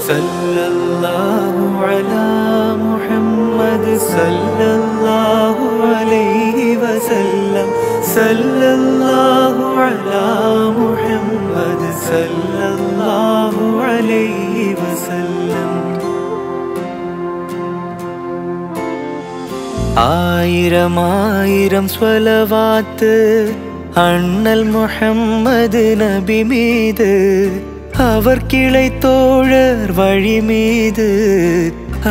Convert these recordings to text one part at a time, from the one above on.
सल्लल्लाहु अला मुहम्मद सल्लल्लाहु अलैहि वसल्लम सल्लल्लाहु अला मुहम्मद सल्लल्लाहु अलैहि वसल्लम आयिरम आयिरम स्वलवात अन्नल मुहम्मद नबी मीது அவர் கிளை தோழர் வழி மீது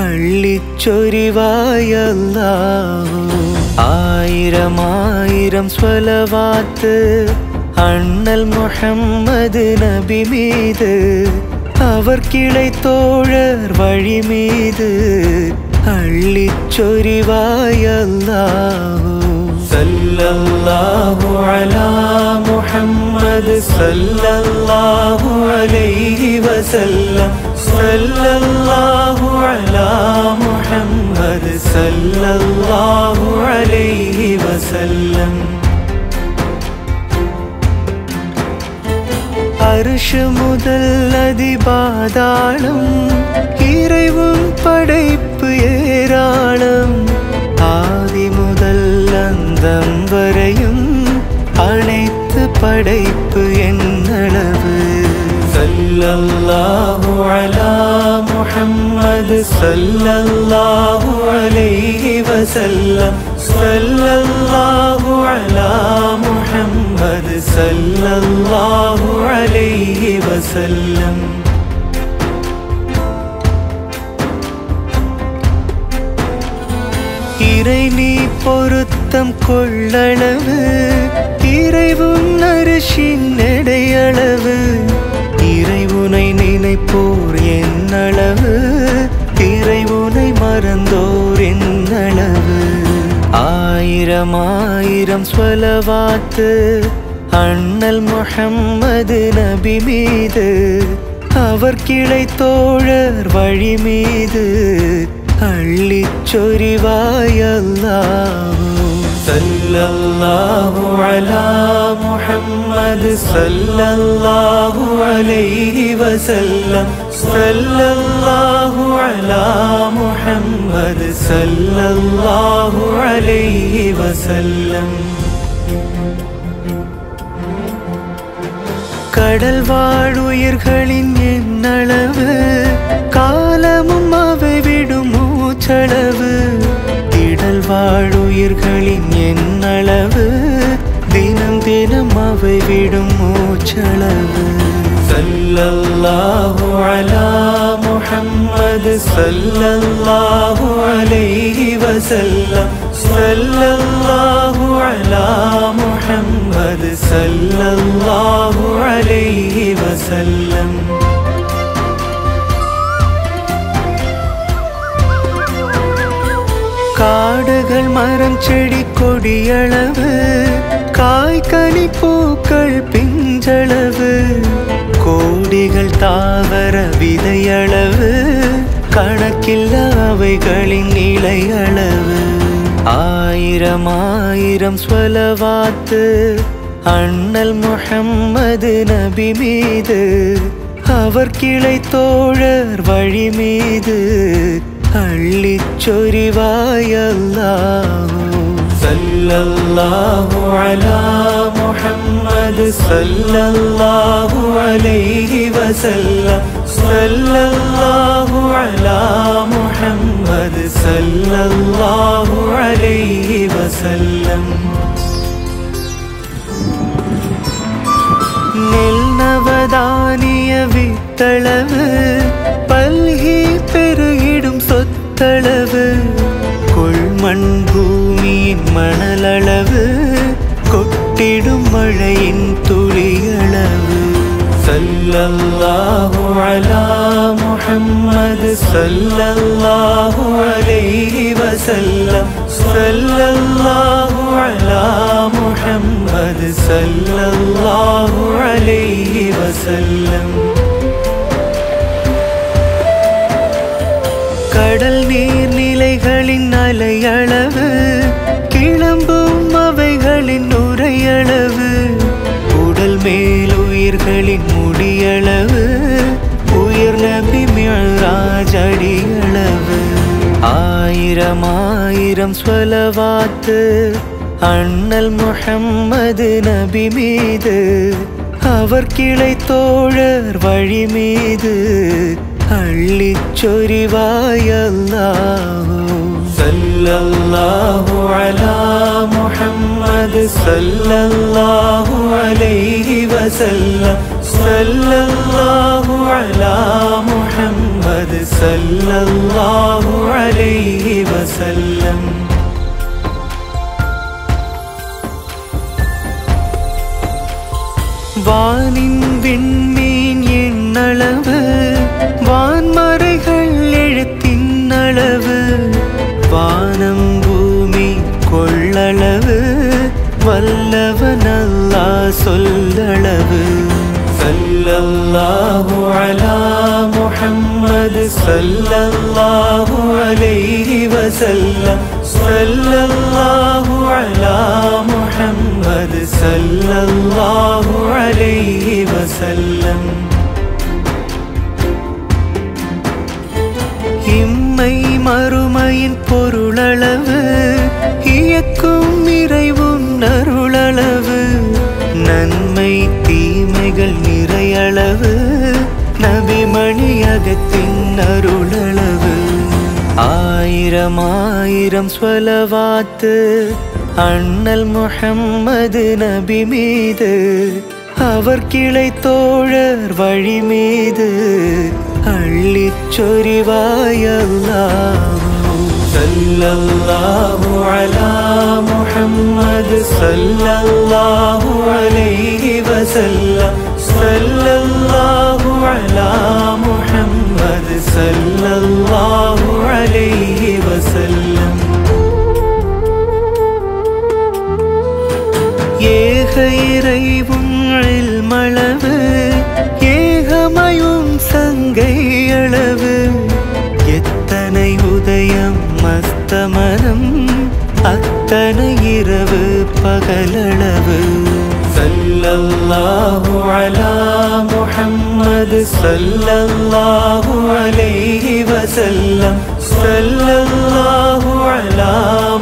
அள்ளிச் சொரிவாய் அல்லாஹ் ஆயிரம் ஆயிரம் ஸலவாத் அண்ணல் முஹம்மது நபி மீது அவர் கிளை தோழர் வழி மீது அள்ளிச் சொரிவாய் அல்லாஹ் सल्लल्लाहु अला मुहम्मद सल्लल्लाहु अलैहि वसल्लम सल्लल्लाहु अला मुहम्मद सल्लल्लाहु अलैहि वसल्लम अर्श முதல் அதிபாதாளம் இறைவன் படைப்பு ஏராளம் ஆதி முதல் அந்தம் வரையும் அனைத்து படைப்பு என்னளவு சல்லல்லாஹு அலா முஹம்மது சல்லல்லாஹு அலைஹி வஸல்லம் சல்லல்லாஹு அலா முஹம்மது சல்லல்லாஹு அலைஹி வஸல்லம் இறை நீ பொருத்தம் கொள்ளளவு இறைவன் அரிசின் எடையளவு இறைவனை நினைப்போர் என்னளவு இறைவனை மறந்தோர் என்னளவு ஆயிரம் ஆயிரம் ஸலவாத் அண்ணல் முஹம்மது நபி மீது அவர் கிளை தோழர் வழி மீது அள்ளிச் சொரிவாய் அல்லாஹ் சல்லல்லாஹு அலா முஹம்மது சல்லல்லாஹு அலைஹி வஸல்லம் சல்லல்லாஹு அலா முஹம்மது சல்லல்லாஹு அலைஹி வஸல்லம் கடல் வாழுயிர்களின் என்னளவு காலமும் அவை விடும் மூச்சளவு திடல் வாழுயிர்களின் என்னளவு தினம் தினம் அவை விடும் மூச்சளவு சல்லல்லாஹு அலா முஹம்மது சல்லல்லாஹு அலைஹி வஸல்லம் சல்லல்லாஹு அலா முஹம்மது சல்லல்லாஹு அலைஹி வஸல்லம் காடுகள் மரம் செடி கொடியளவு காய்கனி பூக்கள் பிஞ்சளவு கோடிகள் தாவர விதையளவு கணக்கில்லா அவைகளின் நிலையளவு ஆயிரம் ஆயிரம் ஸலவாத் அண்ணல் முஹம்மது நபி மீது அவர் கிளை தோழர் வழி மீது அள்ளிச் சொரிவாய் அல்லாஹ் சல்லல்லாஹு அலா முஹம்மது சல்லல்லாஹு அலைஹி வஸல்லம் சல்லல்லாஹு அலா முஹம்மது சல்லல்லாஹு அலைஹி வஸல்லம் நெல் நவதானிய வித்தளவு பல்கி பெருகிடும் சொத்தளவு கொள்மண் பூமியின் மணலளவு கொட்டிடும் மழையின் துளியளவு சல்லல்லாஹு அலா முஹம்மது சல்லல்லாஹு அலைஹி வஸல்லம் சல்லல்லாஹு அலா முஹம்மது சல்லல்லாஹு அலைஹி வஸல்லம் கடல் நீர் நிலைகளின் அலையளவு கிளம்பும் அவைகளின் நுரையளவு உடல் மேல் உயிர்களின் முடியளவு உயர் நபி ஆயிரம் ஸ்வலவாத்து அண்ணல் முஹம்மது நபி மீது அவர் கிளை தோழர் வழி மீது அள்ளிச் சொரிவாய் அல்லாஹ். ஸல்லல்லாஹு அலா முஹம்மது ஸல்லல்லாஹு அலைஹி வஸல்லம். ஸல்லல்லாஹு அலா முஹம்மது ஸல்லல்லாஹு அலைஹி வஸல்லம். வானின் விண்மீன் எண்ணளவு வான்மறைகள் எழுத்தின் அளவு வானம் பூமி கொள்ளளவு வல்லவன் அல்லாஹ் சொல்லளவு. ஸல்லல்லாஹு அலா முஹம்மது ஸல்லல்லாஹு அலைஹி வஸல்லம். ஸல்லல்லாஹு அலா முஹம்மது ஸல்லல்லாஹு அலைஹி வஸல்லம். இம்மை மறுமையின் பொருளளவு இயக்கும் இறைவும் அருளளவு நன்மை தீமைகள் நிறையளவு நபிமணி அகத்தின் அருளளவு. ஆயிரம் ஆயிரம் ஸ்வலவாத்து அண்ணல் முஹம்மது நபி மீது அவர் கிளை தோழர் வழி மீது அள்ளிச் சொரிவாய் அல்லாஹ். ஸல்லல்லாஹு அலா முஹம்மது ஸல்லல்லாஹு அலைஹி வஸல்லம். ஸல்லல்லாஹு அலா முஹம்மது ஸல்லல்லாஹு அலைஹி வஸல்லம். ஏக இறைவும் இல்மளவு ஏகமயும் சங்கை அளவு எத்தனை உதயம் மஸ்தமனம் அத்தனை இரவு பகலளவு. ஸல்லல்லாஹு அலா முஹம்மது ஸல்லல்லாஹு அலைஹி வஸல்லம். ஸல்லல்லாஹு அலா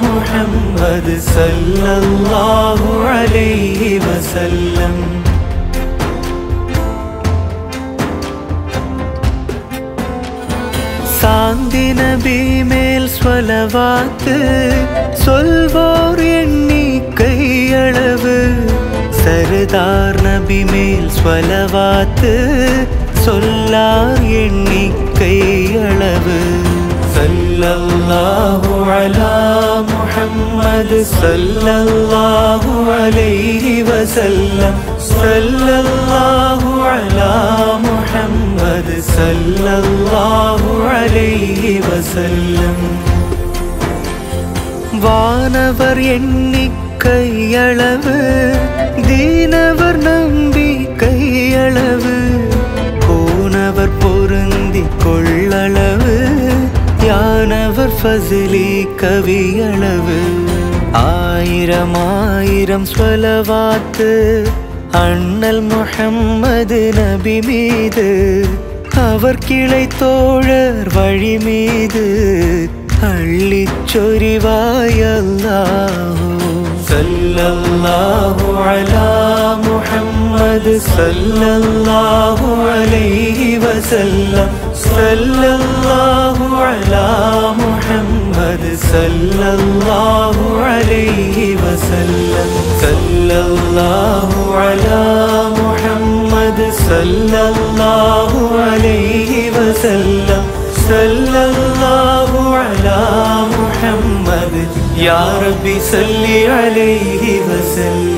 முஹம்மது ஸல்லல்லாஹு அலைஹி வஸல்லம். சாந்தி நபி மேல் ஸ்வலவாத்து சொல்வோர் எண்ணிக்கை அளவு சர்தார் நபி மேல் ஸ்வலவாத்து சொல்லார் எண்ணிக்கை அளவு. ஸல்லல்லாஹு அலா முஹம்மது ஸல்லல்லாஹு அலைஹி வஸல்லம். ஸல்லல்லாஹு அலா முஹம்மது ஸல்லல்லாஹு அலைஹி வஸல்லம். வானவர் எண்ணிக்கை அளவு தீனவர் நம்பிக்கை அளவு போனவர் பொருந்தி கொள்ளளவு யானவர் ஃபஸ்லி கவியளவு. ஆயிரம் ஆயிரம் ஸ்வலவாத்து அண்ணல் முஹம்மது நபி மீது அவர் கிளை தோழர் வழி மீது அள்ளிச் சொரிவாய் அல்லாஹ். ஸல்லல்லாஹு அலா முஹம்மது ஸல்லல்லாஹு அலைஹி வஸல்லம். ஸல்லல்லாஹு அலா முஹம்மது ஸல்லல்லாஹு அலைஹி வஸல்லம். ஸல்லல்லாஹு அலா முஹம்மது ஸல்லல்லாஹு அலைஹி வஸல்லம். ஸல்லல்லாஹு அலா முஹம்மது யா ரப்பி ஸல்லி அலைஹி வஸல்லம்.